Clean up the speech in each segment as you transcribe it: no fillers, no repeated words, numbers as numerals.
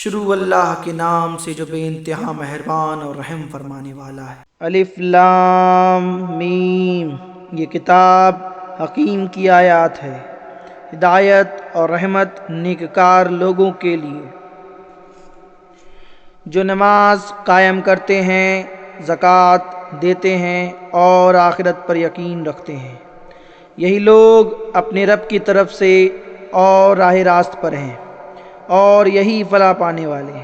شروع اللہ کے نام سے جو بے انتہا مہربان اور رحم فرمانے والا ہے۔ الف لام میم، یہ کتاب حکیم کی آیات ہے، ہدایت اور رحمت نیککار لوگوں کے لیے جو نماز قائم کرتے ہیں، زکوٰۃ دیتے ہیں اور آخرت پر یقین رکھتے ہیں۔ یہی لوگ اپنے رب کی طرف سے اور راہ راست پر ہیں، اور یہی فلاح پانے والے ہیں۔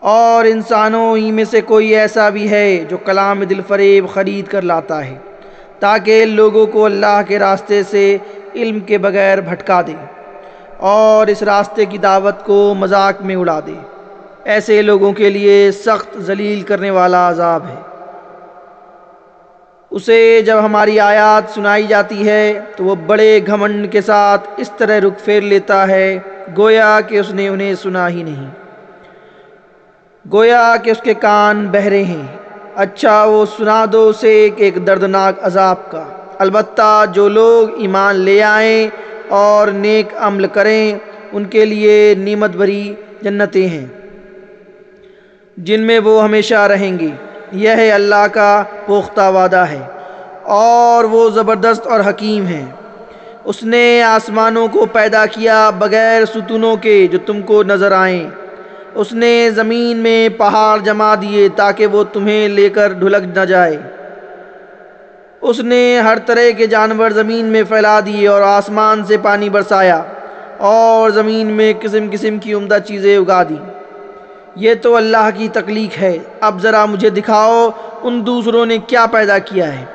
اور انسانوں ہی میں سے کوئی ایسا بھی ہے جو کلام دل فریب خرید کر لاتا ہے تاکہ لوگوں کو اللہ کے راستے سے علم کے بغیر بھٹکا دے اور اس راستے کی دعوت کو مذاق میں اڑا دے۔ ایسے لوگوں کے لیے سخت ذلیل کرنے والا عذاب ہے۔ اسے جب ہماری آیات سنائی جاتی ہے تو وہ بڑے گھمنڈ کے ساتھ اس طرح رخ پھیر لیتا ہے گویا کہ اس نے انہیں سنا ہی نہیں، گویا کہ اس کے کان بہرے ہیں۔ اچھا وہ سنا دو اسے ایک دردناک عذاب کا، البتہ جو لوگ ایمان لے آئیں اور نیک عمل کریں ان کے لیے نعمت بھری جنتیں ہیں جن میں وہ ہمیشہ رہیں گے۔ یہ ہے اللہ کا پختہ وعدہ ہے اور وہ زبردست اور حکیم ہے۔ اس نے آسمانوں کو پیدا کیا بغیر ستونوں کے جو تم کو نظر آئیں۔ اس نے زمین میں پہاڑ جما دیے تاکہ وہ تمہیں لے کر ڈھلک نہ جائے۔ اس نے ہر طرح کے جانور زمین میں پھیلا دیے اور آسمان سے پانی برسایا اور زمین میں قسم قسم کی عمدہ چیزیں اگا دی۔ یہ تو اللہ کی تخلیق ہے، اب ذرا مجھے دکھاؤ ان دوسروں نے کیا پیدا کیا ہے۔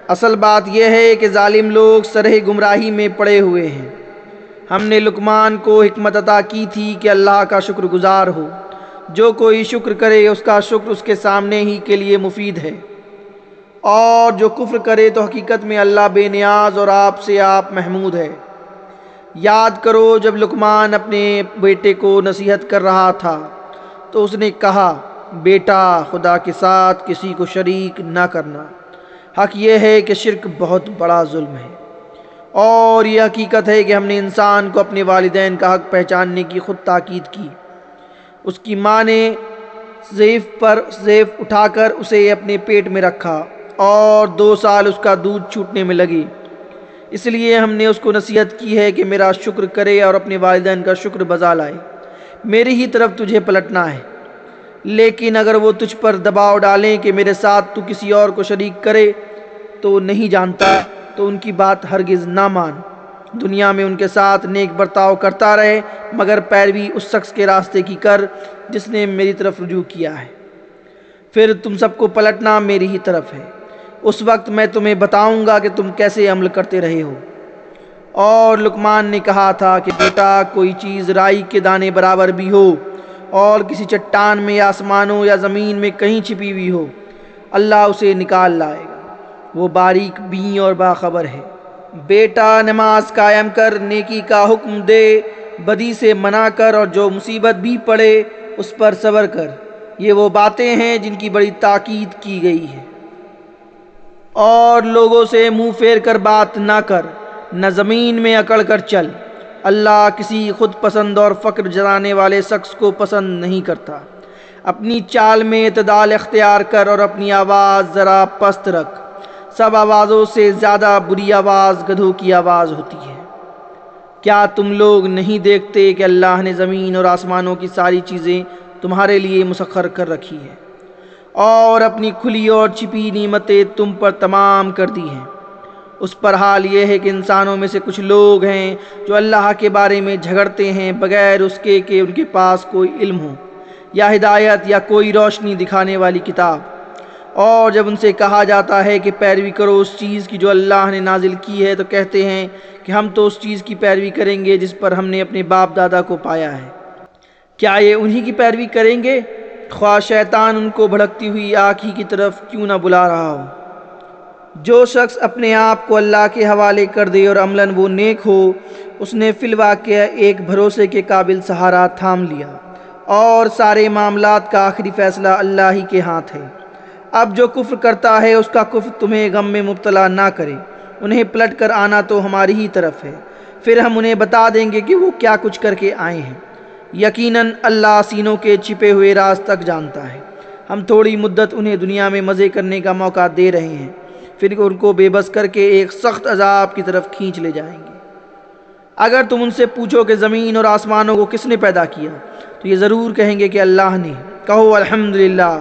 اصل بات یہ ہے کہ ظالم لوگ سرح گمراہی میں پڑے ہوئے ہیں۔ ہم نے لقمان کو حکمت عطا کی تھی کہ اللہ کا شکر گزار ہو۔ جو کوئی شکر کرے اس کا شکر اس کے سامنے ہی کے لیے مفید ہے، اور جو کفر کرے تو حقیقت میں اللہ بے نیاز اور آپ سے آپ محمود ہے۔ یاد کرو جب لقمان اپنے بیٹے کو نصیحت کر رہا تھا تو اس نے کہا، بیٹا خدا کے ساتھ کسی کو شریک نہ کرنا۔ حق یہ ہے کہ شرک بہت بڑا ظلم ہے، اور یہ حقیقت ہے کہ ہم نے انسان کو اپنے والدین کا حق پہچاننے کی خود تاکید کی۔ اس کی ماں نے زیف اٹھا کر اسے اپنے پیٹ میں رکھا اور 2 سال اس کا دودھ چھوٹنے میں لگے۔ اس لیے ہم نے اس کو نصیحت کی ہے کہ میرا شکر کرے اور اپنے والدین کا شکر بجا لائے۔ میری ہی طرف تجھے پلٹنا ہے، لیکن اگر وہ تجھ پر دباؤ ڈالیں کہ میرے ساتھ تو کسی اور کو شریک کرے تو نہیں جانتا تو ان کی بات ہرگز نہ مان۔ دنیا میں ان کے ساتھ نیک برتاؤ کرتا رہے مگر پیروی اس شخص کے راستے کی کر جس نے میری طرف رجوع کیا ہے۔ پھر تم سب کو پلٹنا میری ہی طرف ہے، اس وقت میں تمہیں بتاؤں گا کہ تم کیسے عمل کرتے رہے ہو۔ اور لقمان نے کہا تھا کہ بیٹا کوئی چیز رائی کے دانے برابر بھی ہو اور کسی چٹان میں یا آسمانوں یا زمین میں کہیں چھپی ہوئی ہو، اللہ اسے نکال لائے گا، وہ باریک بین اور باخبر ہے۔ بیٹا نماز قائم کر، نیکی کا حکم دے، بدی سے منع کر، اور جو مصیبت بھی پڑے اس پر صبر کر۔ یہ وہ باتیں ہیں جن کی بڑی تاکید کی گئی ہے۔ اور لوگوں سے منہ پھیر کر بات نہ کر، نہ زمین میں اکڑ کر چل۔ اللہ کسی خود پسند اور فخر جتانے والے شخص کو پسند نہیں کرتا۔ اپنی چال میں اعتدال اختیار کر اور اپنی آواز ذرا پست رکھ۔ سب آوازوں سے زیادہ بری آواز گدھوں کی آواز ہوتی ہے۔ کیا تم لوگ نہیں دیکھتے کہ اللہ نے زمین اور آسمانوں کی ساری چیزیں تمہارے لیے مسخر کر رکھی ہیں، اور اپنی کھلی اور چھپی نعمتیں تم پر تمام کر دی ہیں؟ اس پر حال یہ ہے کہ انسانوں میں سے کچھ لوگ ہیں جو اللہ کے بارے میں جھگڑتے ہیں بغیر اس کے کہ ان کے پاس کوئی علم ہو یا ہدایت یا کوئی روشنی دکھانے والی کتاب۔ اور جب ان سے کہا جاتا ہے کہ پیروی کرو اس چیز کی جو اللہ نے نازل کی ہے تو کہتے ہیں کہ ہم تو اس چیز کی پیروی کریں گے جس پر ہم نے اپنے باپ دادا کو پایا ہے۔ کیا یہ انہی کی پیروی کریں گے، خواہ شیطان ان کو بھڑکتی ہوئی آنکھ ہی کی طرف کیوں نہ بلا رہا ہو؟ جو شخص اپنے آپ کو اللہ کے حوالے کر دے اور عملاً وہ نیک ہو، اس نے فی الواقع ایک بھروسے کے قابل سہارا تھام لیا، اور سارے معاملات کا آخری فیصلہ اللہ ہی کے ہاتھ ہے۔ اب جو کفر کرتا ہے اس کا کفر تمہیں غم میں مبتلا نہ کرے، انہیں پلٹ کر آنا تو ہماری ہی طرف ہے، پھر ہم انہیں بتا دیں گے کہ وہ کیا کچھ کر کے آئے ہیں۔ یقیناً اللہ سینوں کے چھپے ہوئے راز تک جانتا ہے۔ ہم تھوڑی مدت انہیں دنیا میں مزے کرنے کا موقع دے رہے ہیں، پھر ان کو بے بس کر کے ایک سخت عذاب کی طرف کھینچ لے جائیں گے۔ اگر تم ان سے پوچھو کہ زمین اور آسمانوں کو کس نے پیدا کیا تو یہ ضرور کہیں گے کہ اللہ نے۔ کہو الحمدللہ،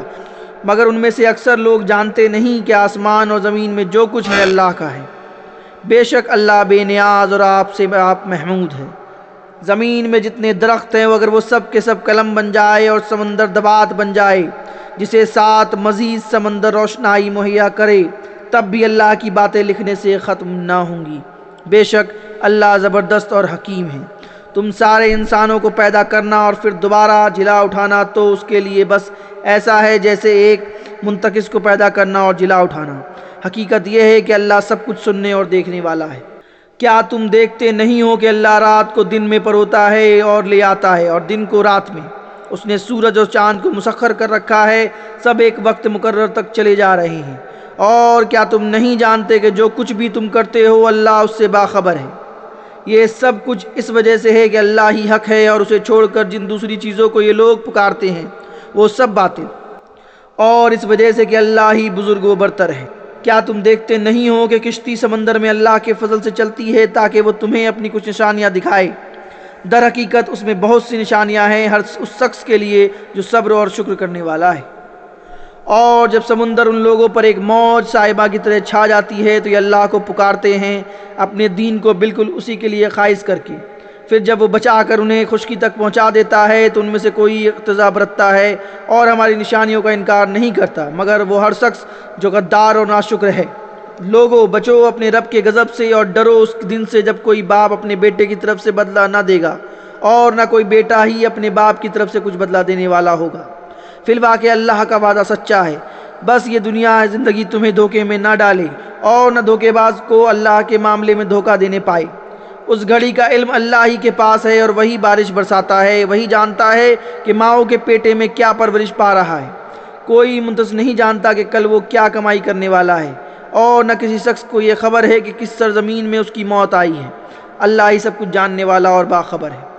مگر ان میں سے اکثر لوگ جانتے نہیں کہ آسمان اور زمین میں جو کچھ ہے اللہ کا ہے۔ بے شک اللہ بے نیاز اور آپ سے آپ محمود ہے۔ زمین میں جتنے درخت ہیں اگر وہ سب کے سب قلم بن جائے اور سمندر دبات بن جائے جسے ساتھ مزید سمندر روشنائی مہیا کرے، تب بھی اللہ کی باتیں لکھنے سے ختم نہ ہوں گی۔ بے شک اللہ زبردست اور حکیم ہے۔ تم سارے انسانوں کو پیدا کرنا اور پھر دوبارہ جلا اٹھانا تو اس کے لیے بس ایسا ہے جیسے ایک منتقص کو پیدا کرنا اور جلا اٹھانا۔ حقیقت یہ ہے کہ اللہ سب کچھ سننے اور دیکھنے والا ہے۔ کیا تم دیکھتے نہیں ہو کہ اللہ رات کو دن میں پروتا ہے اور لے آتا ہے اور دن کو رات میں؟ اس نے سورج اور چاند کو مسخر کر رکھا ہے، سب ایک وقت مقرر تک چلے جا رہے ہیں۔ اور کیا تم نہیں جانتے کہ جو کچھ بھی تم کرتے ہو اللہ اس سے باخبر ہے؟ یہ سب کچھ اس وجہ سے ہے کہ اللہ ہی حق ہے اور اسے چھوڑ کر جن دوسری چیزوں کو یہ لوگ پکارتے ہیں وہ سب باطل، اور اس وجہ سے کہ اللہ ہی بزرگ و برتر ہے۔ کیا تم دیکھتے نہیں ہو کہ کشتی سمندر میں اللہ کے فضل سے چلتی ہے تاکہ وہ تمہیں اپنی کچھ نشانیاں دکھائے؟ در حقیقت اس میں بہت سی نشانیاں ہیں ہر اس شخص کے لیے جو صبر اور شکر کرنے والا ہے۔ اور جب سمندر ان لوگوں پر ایک موج صاحبہ کی طرح چھا جاتی ہے تو یہ اللہ کو پکارتے ہیں اپنے دین کو بالکل اسی کے لیے خالص کر کے، پھر جب وہ بچا کر انہیں خشکی تک پہنچا دیتا ہے تو ان میں سے کوئی اقتضا برتتا ہے اور ہماری نشانیوں کا انکار نہیں کرتا، مگر وہ ہر شخص جو غدار اور ناشکر ہے۔ لوگو بچو اپنے رب کے غضب سے اور ڈرو اس دن سے جب کوئی باپ اپنے بیٹے کی طرف سے بدلہ نہ دے گا اور نہ کوئی بیٹا ہی اپنے باپ کی طرف سے کچھ بدلہ دینے والا ہوگا۔ فی الواقع اللہ کا وعدہ سچا ہے۔ بس یہ دنیا زندگی تمہیں دھوکے میں نہ ڈالے اور نہ دھوکے باز کو اللہ کے معاملے میں دھوکہ دینے پائے۔ اس گھڑی کا علم اللہ ہی کے پاس ہے اور وہی بارش برساتا ہے، وہی جانتا ہے کہ ماؤں کے پیٹے میں کیا پرورش پا رہا ہے۔ کوئی منتصف نہیں جانتا کہ کل وہ کیا کمائی کرنے والا ہے، اور نہ کسی شخص کو یہ خبر ہے کہ کس سرزمین میں اس کی موت آئی ہے۔ اللہ ہی سب کچھ جاننے والا اور باخبر ہے۔